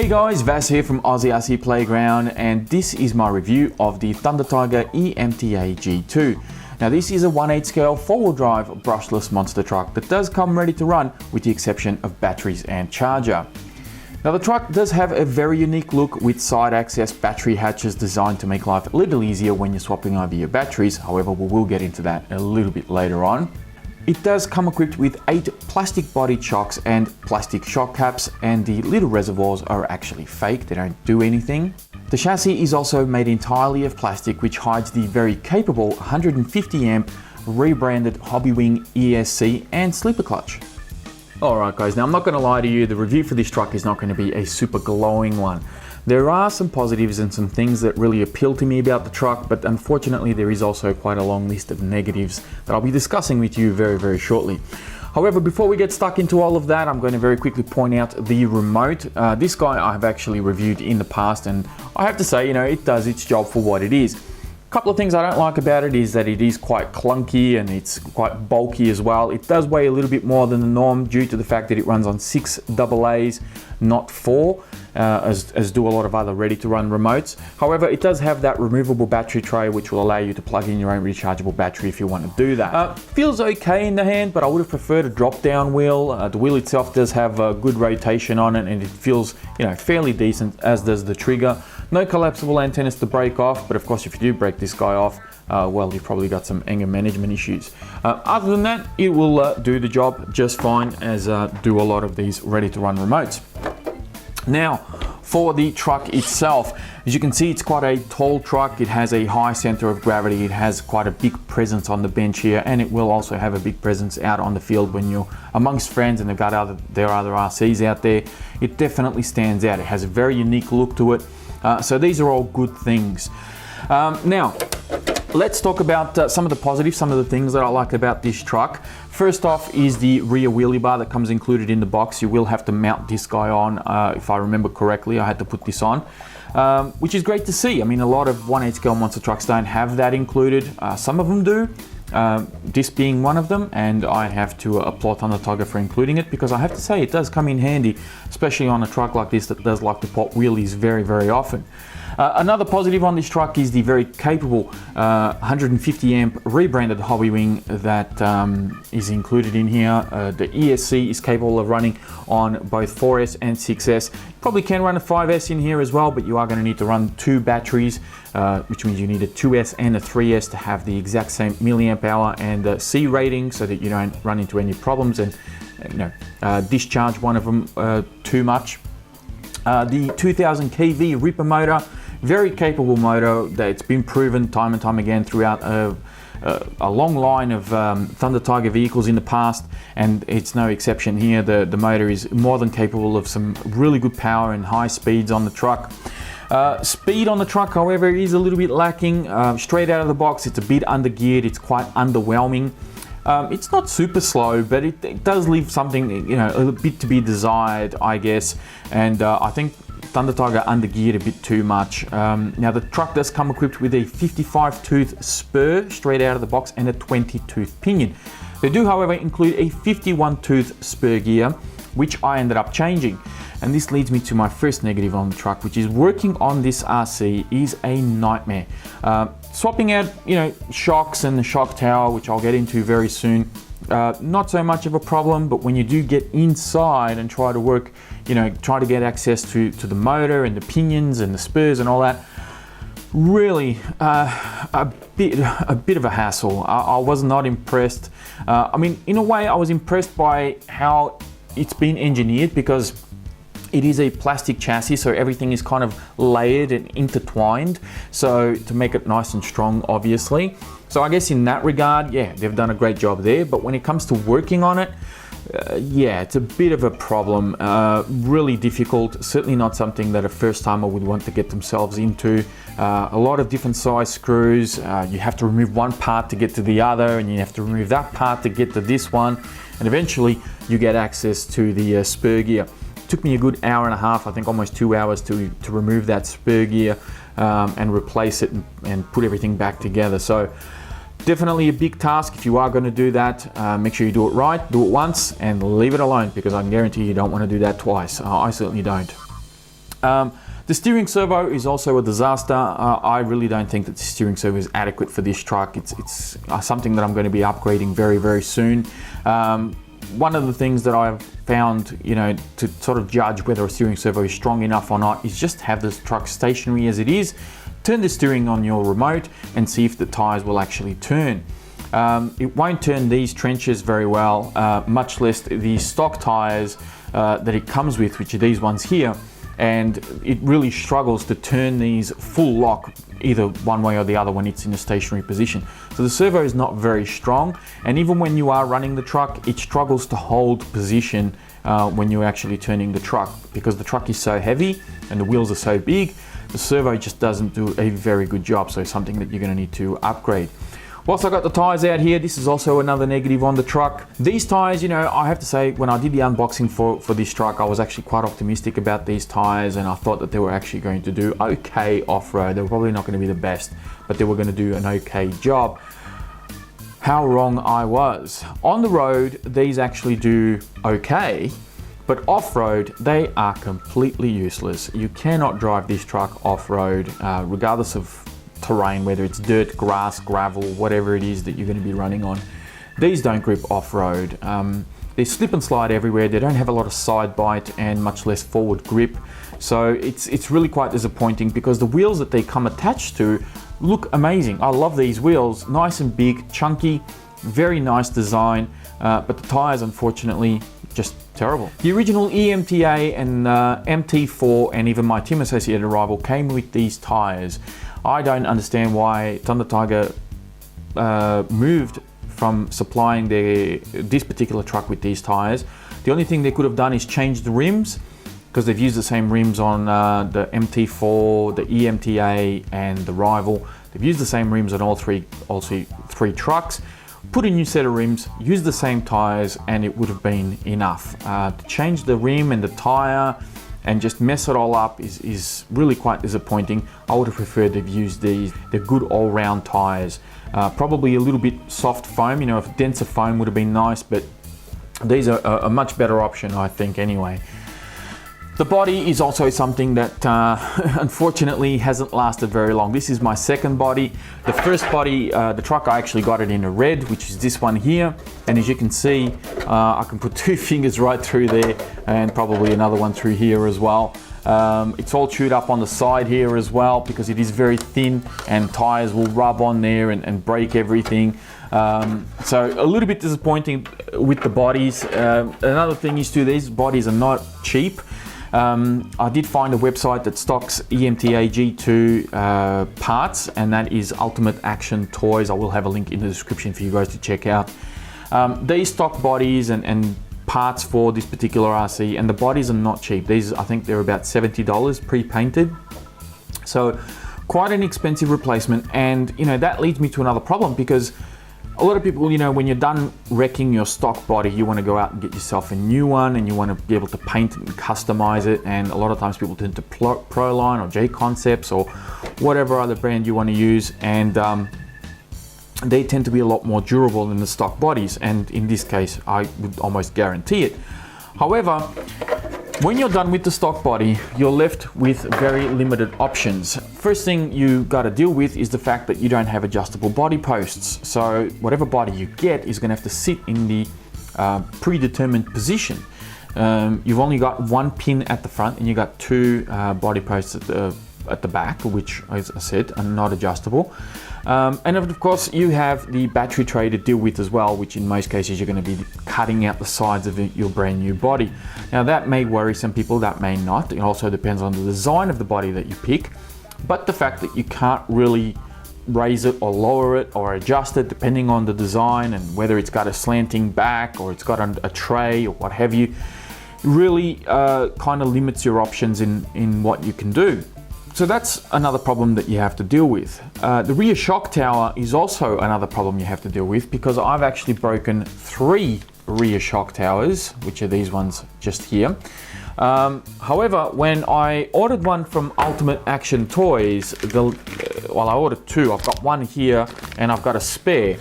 guys, Vas here from Aussie Playground, and this is my review of the Thunder Tiger eMTA G2. Now this is a 1/8 scale 4-wheel drive brushless monster truck that does come ready to run with the exception of batteries and charger. Now the truck does have a very unique look with side access battery hatches designed to make life a little easier when you're swapping over your batteries. However, we will get into that a little bit later on. It does come equipped with 8 plastic body shocks and plastic shock caps, and the little reservoirs are actually fake, they don't do anything. The chassis is also made entirely of plastic, which hides the very capable 150 amp rebranded Hobbywing ESC and sleeper clutch. Alright guys, now I'm not going to lie to you, the review for this truck is not going to be a super glowing one. There are some positives and some things that really appeal to me about the truck, but unfortunately there is also quite a long list of negatives that I'll be discussing with you very shortly. However, before we get stuck into all of that, I'm going to very quickly point out the remote. This guy I have actually reviewed in the past, and I have to say, you know, it does its job for what it is. A couple of things I don't like about it is that it is quite clunky and it's quite bulky as well. It does weigh a little bit more than the norm due to the fact that it runs on 6 AA's, not 4, as do a lot of other ready-to-run remotes. However, it does have that removable battery tray which will allow you to plug in your own rechargeable battery if you want to do that. Feels okay in the hand, but I would have preferred a drop-down wheel. The wheel itself does have a good rotation on it and it feels, you know, fairly decent, as does the trigger. No collapsible antennas to break off, but of course if you do break this guy off, well, you've probably got some anger management issues. Other than that, it will do the job just fine, as do a lot of these ready-to-run remotes. Now, for the truck itself, as you can see, it's quite a tall truck. It has a high center of gravity. It has quite a big presence on the bench here, and it will also have a big presence out on the field when you're amongst friends and there are other RCs out there. It definitely stands out. It has a very unique look to it. So these are all good things. Now, let's talk about some of the positives, some of the things that I like about this truck. First off is the rear wheelie bar that comes included in the box. You will have to mount this guy on. If I remember correctly, I had to put this on, which is great to see. I mean, a lot of 1/8 scale monster trucks don't have that included. Some of them do. This being one of them, and I have to applaud Thunder Tiger for including it, because I have to say it does come in handy, especially on a truck like this that does like to pop wheelies very often. Another positive on this truck is the very capable 150 amp rebranded Hobbywing that is included in here. The ESC is capable of running on both 4S and 6S. Probably can run a 5S in here as well, but you are going to need to run 2 batteries, which means you need a 2S and a 3S to have the exact same milliamp hour and C rating, so that you don't run into any problems and discharge one of them too much. The 2000 kV Ripper motor, very capable motor that's been proven time and time again throughout a long line of Thunder Tiger vehicles in the past, and it's no exception here. The motor is more than capable of some really good power and high speeds on the truck. Speed on the truck, however, is a little bit lacking. Straight out of the box, it's a bit undergeared, it's quite underwhelming. It's not super slow, but it does leave something, you know, a bit to be desired, I guess. And I think Thunder Tiger undergeared a bit too much. Now the truck does come equipped with a 55 tooth spur straight out of the box and a 20 tooth pinion. They do, however, include a 51 tooth spur gear, which I ended up changing. And this leads me to my first negative on the truck, which is working on this RC is a nightmare. Swapping out, you know, shocks and the shock tower, which I'll get into very soon, not so much of a problem, but when you do get inside and try to work, you know, try to get access to the motor and the pinions and the spurs and all that, really a bit of a hassle. I was not impressed. I mean, in a way I was impressed by how it's been engineered, because it is a plastic chassis, so everything is kind of layered and intertwined, so to make it nice and strong, obviously. So I guess in that regard, yeah, they've done a great job there. But when it comes to working on it, yeah, it's a bit of a problem. Really difficult, certainly not something that a first timer would want to get themselves into. A lot of different size screws. You have to remove one part to get to the other, and you have to remove that part to get to this one, and eventually you get access to the spur gear. Took me a good hour and a half, I think almost 2 hours to remove that spur gear and replace it and put everything back together. So definitely a big task. If you are going to do that, make sure you do it right, do it once and leave it alone, because I can guarantee you don't want to do that twice. I certainly don't. The steering servo is also a disaster. I really don't think that the steering servo is adequate for this truck. It's something that I'm going to be upgrading very, very soon. One of the things that I've found, you know, to sort of judge whether a steering servo is strong enough or not is just have this truck stationary as it is, turn the steering on your remote and see if the tires will actually turn. It won't turn these trenches very well, much less the stock tires that it comes with, which are these ones here. And it really struggles to turn these full lock either one way or the other when it's in a stationary position. So the servo is not very strong, and even when you are running the truck, it struggles to hold position when you're actually turning the truck, because the truck is so heavy and the wheels are so big. The servo just doesn't do a very good job, so something that you're going to need to upgrade. Whilst I got the tyres out here, this is also another negative on the truck. These tyres, you know, I have to say, when I did the unboxing for this truck, I was actually quite optimistic about these tyres, and I thought that they were actually going to do okay off-road. They were probably not going to be the best, but they were going to do an okay job. How wrong I was. On the road, these actually do okay, but off-road, they are completely useless. You cannot drive this truck off-road, regardless of terrain, whether it's dirt, grass, gravel, whatever it is that you're going to be running on. These don't grip off-road. They slip and slide everywhere. They don't have a lot of side bite and much less forward grip. So it's really quite disappointing, because the wheels that they come attached to look amazing. I love these wheels, nice and big, chunky, very nice design, but the tires, unfortunately, just terrible. The original eMTA and MT4 and even my Team Associated rival came with these tires. I don't understand why Thunder Tiger moved from supplying this particular truck with these tires. The only thing they could have done is change the rims, because they've used the same rims on the MT4, the eMTA and the rival. They've used the same rims on all three trucks. Put a new set of rims, use the same tires, and it would have been enough. To change the rim and the tire and just mess it all up is really quite disappointing. I would have preferred they've used these. They're good all-round tires. Probably a little bit soft foam, you know, if denser foam would have been nice, but these are a much better option, I think, anyway. The body is also something that unfortunately hasn't lasted very long. This is my second body. The first body, the truck, I actually got it in a red, which is this one here. And as you can see, I can put 2 fingers right through there and probably another one through here as well. It's all chewed up on the side here as well, because it is very thin and tires will rub on there and break everything. So a little bit disappointing with the bodies. Another thing is too, these bodies are not cheap. I did find a website that stocks eMTA G2 parts, and that is Ultimate Action Toys. I will have a link in the description for you guys to check out. These stock bodies and parts for this particular RC, and the bodies are not cheap. These, I think they're about $70 pre-painted. So quite an expensive replacement, and you know, that leads me to another problem, because a lot of people, you know, when you're done wrecking your stock body, you want to go out and get yourself a new one, and you want to be able to paint it and customize it. And a lot of times people turn to Proline or J Concepts or whatever other brand you want to use, and they tend to be a lot more durable than the stock bodies. And in this case, I would almost guarantee it. However, when you're done with the stock body, you're left with very limited options. First thing you got to deal with is the fact that you don't have adjustable body posts. So whatever body you get is going to have to sit in the predetermined position. You've only got 1 pin at the front, and you got 2 body posts at the back, which, as I said, are not adjustable. And of course, you have the battery tray to deal with as well, which in most cases you're going to be cutting out the sides of your brand new body. Now that may worry some people, that may not. It also depends on the design of the body that you pick, but the fact that you can't really raise it or lower it or adjust it depending on the design and whether it's got a slanting back or it's got a tray or what have you, really kind of limits your options in what you can do. So that's another problem that you have to deal with. The rear shock tower is also another problem you have to deal with, because I've actually broken 3 rear shock towers, which are these ones just here. However, when I ordered one from Ultimate Action Toys, well, I ordered 2. I've got 1 here and I've got a spare.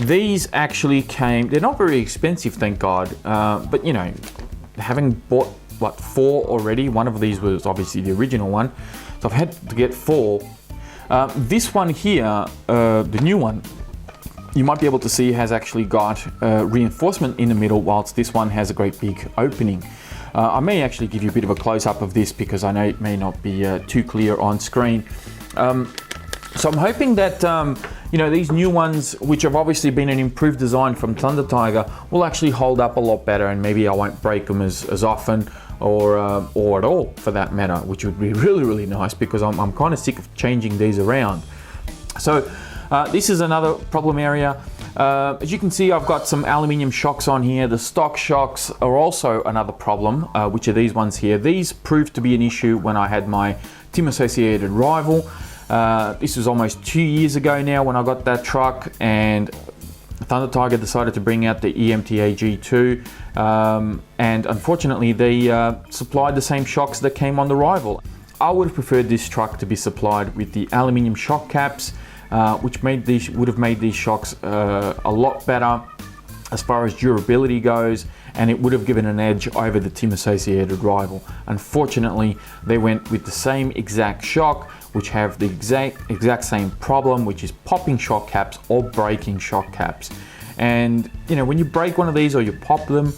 These actually came, they're not very expensive, thank God, but you know, having bought what, 4 already. One of these was obviously the original one, so I've had to get 4. This one here, the new one, you might be able to see has actually got reinforcement in the middle, whilst this one has a great big opening. I may actually give you a bit of a close-up of this because I know it may not be too clear on screen. So I'm hoping that you know, these new ones, which have obviously been an improved design from Thunder Tiger, will actually hold up a lot better, and maybe I won't break them as often or at all for that matter, which would be really nice, because I'm kind of sick of changing these around. So this is another problem area. As you can see, I've got some aluminium shocks on here. The stock shocks are also another problem, which are these ones here. These proved to be an issue when I had my Team Associated rival. This was almost 2 years ago now when I got that truck, and Thunder Tiger decided to bring out the eMTA G2, and unfortunately they supplied the same shocks that came on the rival. I would have preferred this truck to be supplied with the aluminium shock caps, which would have made these shocks a lot better as far as durability goes, and it would have given an edge over the Team Associated rival. Unfortunately, they went with the same exact shock, which have the exact same problem, which is popping shock caps or breaking shock caps. And you know, when you break one of these or you pop them,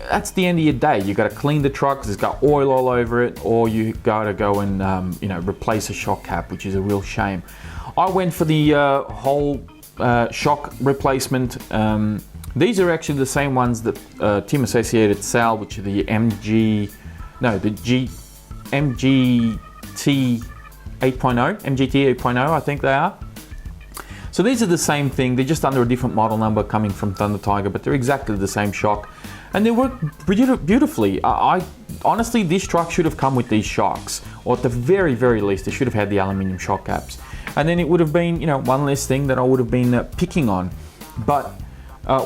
that's the end of your day. You got to clean the truck because it's got oil all over it, or you got to go and you know, replace a shock cap, which is a real shame. I went for the whole shock replacement. These are actually the same ones that Team Associated sell, which are the MGT 8.0, I think they are. So these are the same thing, they're just under a different model number coming from Thunder Tiger, but they're exactly the same shock, and they work beautifully. I honestly, this truck should have come with these shocks, or at the very least, they should have had the aluminium shock caps, and then it would have been, you know, one less thing that I would have been picking on. But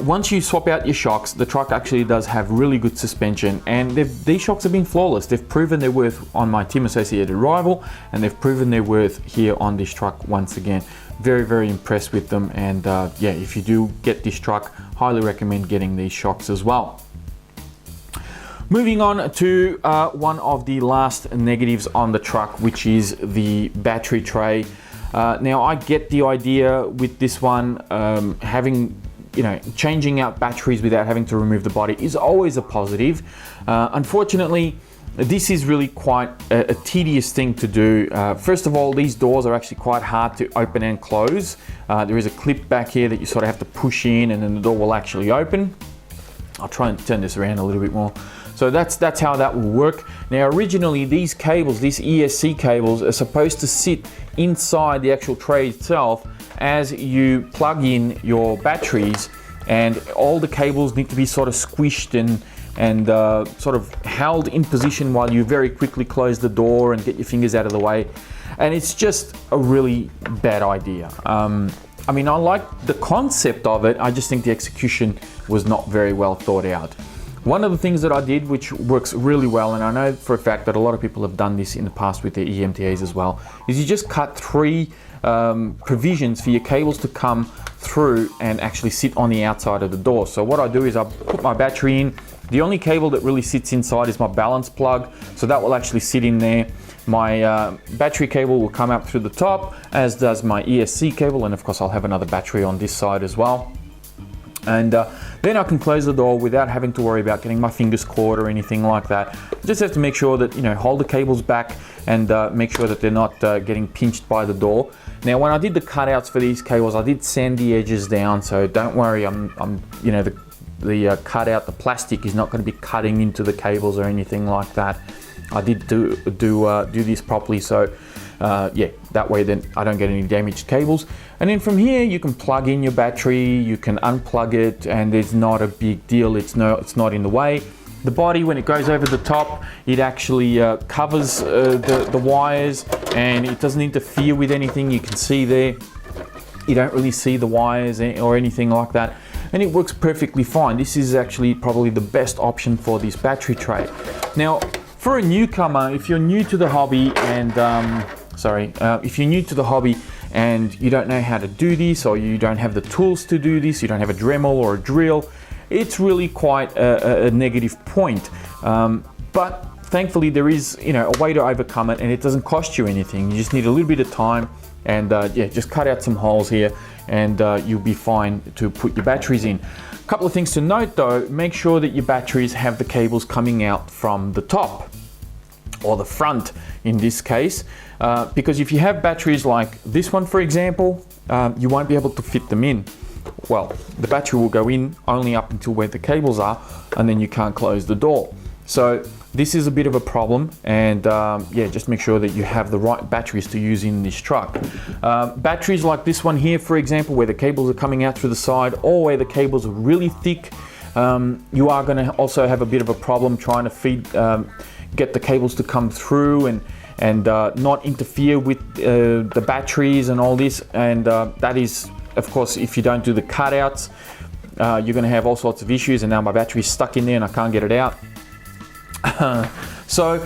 once you swap out your shocks, the truck actually does have really good suspension, and these shocks have been flawless. They've proven their worth on my Team Associated rival, and they've proven their worth here on this truck once again. Very impressed with them, and yeah, if you do get this truck, highly recommend getting these shocks as well. Moving on to one of the last negatives on the truck, which is the battery tray. Now I get the idea with this one, having, you know, changing out batteries without having to remove the body is always a positive. Unfortunately, this is really quite a tedious thing to do. First of all, these doors are actually quite hard to open and close. There is a clip back here that you sort of have to push in, and then the door will actually open. I'll try and turn this around a little bit more. So that's how that will work. Now originally these cables, these ESC cables, are supposed to sit inside the actual tray itself as you plug in your batteries, and all the cables need to be sort of squished and sort of held in position while you very quickly close the door and get your fingers out of the way. And it's just a really bad idea. I mean, I like the concept of it, I just think the execution was not very well thought out. One of the things that I did, which works really well, and I know for a fact that a lot of people have done this in the past with their eMTAs as well, is you just cut 3 provisions for your cables to come through and actually sit on the outside of the door. So what I do is I put my battery in. The only cable that really sits inside is my balance plug, so that will actually sit in there. My battery cable will come up through the top, as does my ESC cable, and of course I'll have another battery on this side as well. And then I can close the door without having to worry about getting my fingers caught or anything like that. I just have to make sure that, you know, hold the cables back and make sure that they're not getting pinched by the door. Now, when I did the cutouts for these cables, I did sand the edges down, so don't worry. I'm you know, the cutout, the plastic is not going to be cutting into the cables or anything like that. I did do this properly, so yeah, that way then I don't get any damaged cables. And then from here you can plug in your battery, you can unplug it, and there's not a big deal. It's not in the way. The body, when it goes over the top, it actually covers the wires, and it doesn't interfere with anything. You can see there, you don't really see the wires or anything like that, and it works perfectly fine. This is actually probably the best option for this battery tray. Now, for a newcomer, if you're new to the hobby and if you're new to the hobby and you don't know how to do this, or you don't have the tools to do this, you don't have a Dremel or a drill, it's really quite a negative point. but thankfully there is, you know, a way to overcome it, and it doesn't cost you anything. You just need a little bit of time, and yeah, just cut out some holes here, and you'll be fine to put your batteries in. A couple of things to note though: make sure that your batteries have the cables coming out from the top, or the front in this case, because if you have batteries like this one, for example, you won't be able to fit them in. Well, the battery will go in only up until where the cables are, and then you can't close the door. So this is a bit of a problem, and yeah, just make sure that you have the right batteries to use in this truck. Batteries like this one here, for example, where the cables are coming out through the side, or where the cables are really thick, you are going to also have a bit of a problem trying to feed, get the cables to come through and not interfere with the batteries and all this. And that is, of course, if you don't do the cutouts, you're going to have all sorts of issues. And now my battery's stuck in there and I can't get it out. So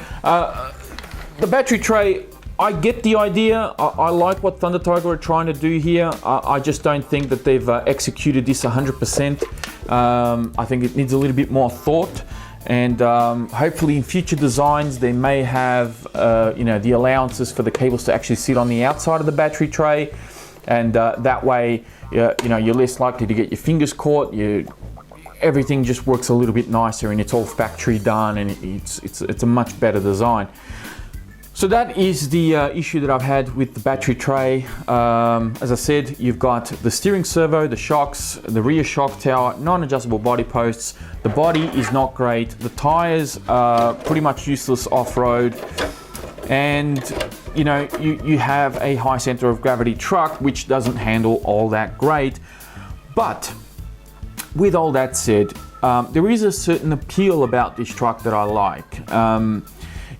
the battery tray, I get the idea. I like what Thunder Tiger are trying to do here. I just don't think that they've executed this 100%. I think it needs a little bit more thought, and hopefully in future designs they may have you know, the allowances for the cables to actually sit on the outside of the battery tray, and that way you know, you're less likely to get your fingers caught. Everything just works a little bit nicer, and it's all factory done, and it's a much better design. So that is the issue that I've had with the battery tray. As I said, you've got the steering servo, the shocks, the rear shock tower, non-adjustable body posts. The body is not great. The tires are pretty much useless off-road, and you know, you have a high center of gravity truck which doesn't handle all that great. But with all that said, there is a certain appeal about this truck that I like.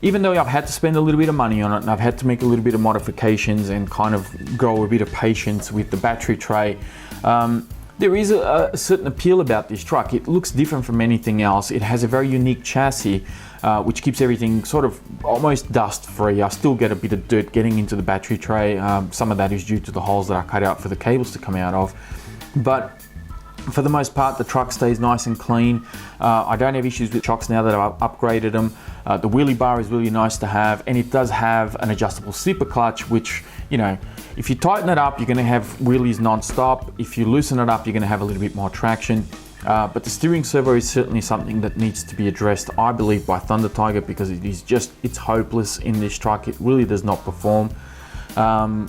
Even though I've had to spend a little bit of money on it, and I've had to make a little bit of modifications and kind of grow a bit of patience with the battery tray, there is a certain appeal about this truck. It looks different from anything else. It has a very unique chassis, which keeps everything sort of almost dust free. I still get a bit of dirt getting into the battery tray. Some of that is due to the holes that I cut out for the cables to come out of. But for the most part, the truck stays nice and clean. I don't have issues with shocks now that I've upgraded them. The wheelie bar is really nice to have, and it does have an adjustable slipper clutch, which, you know, if you tighten it up, you're going to have wheelies non-stop. If you loosen it up, you're going to have a little bit more traction. But the steering servo is certainly something that needs to be addressed, I believe, by Thunder Tiger, because it's hopeless in this truck. It really does not perform.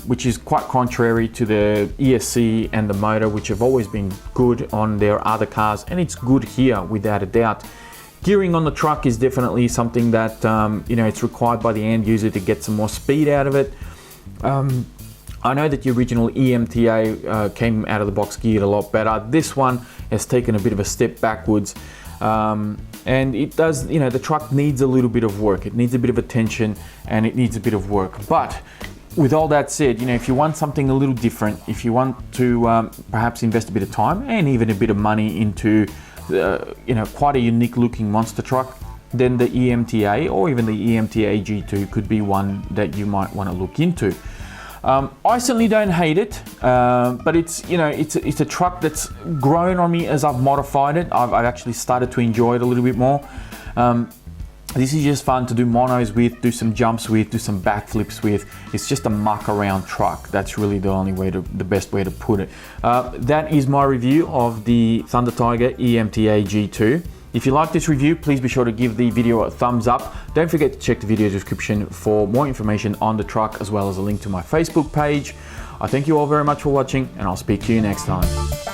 Which is quite contrary to the ESC and the motor, which have always been good on their other cars, and it's good here without a doubt. Gearing on the truck is definitely something that you know, it's required by the end user to get some more speed out of it. I know that the original eMTA came out of the box geared a lot better. This one has taken a bit of a step backwards. And it does, you know, the truck needs a little bit of work. It needs a bit of attention, and it needs a bit of work. But with all that said, you know, if you want something a little different, if you want to perhaps invest a bit of time and even a bit of money into, you know, quite a unique looking monster truck, then the eMTA or even the eMTA G2 could be one that you might want to look into. I certainly don't hate it, but it's, you know, it's a truck that's grown on me as I've modified it. I've actually started to enjoy it a little bit more. This is just fun to do monos with, do some jumps with, do some backflips with. It's just a muck around truck. That's really the best way to put it. That is my review of the Thunder Tiger eMTA G2. If you like this review, please be sure to give the video a thumbs up. Don't forget to check the video description for more information on the truck, as well as a link to my Facebook page. I thank you all very much for watching, and I'll speak to you next time.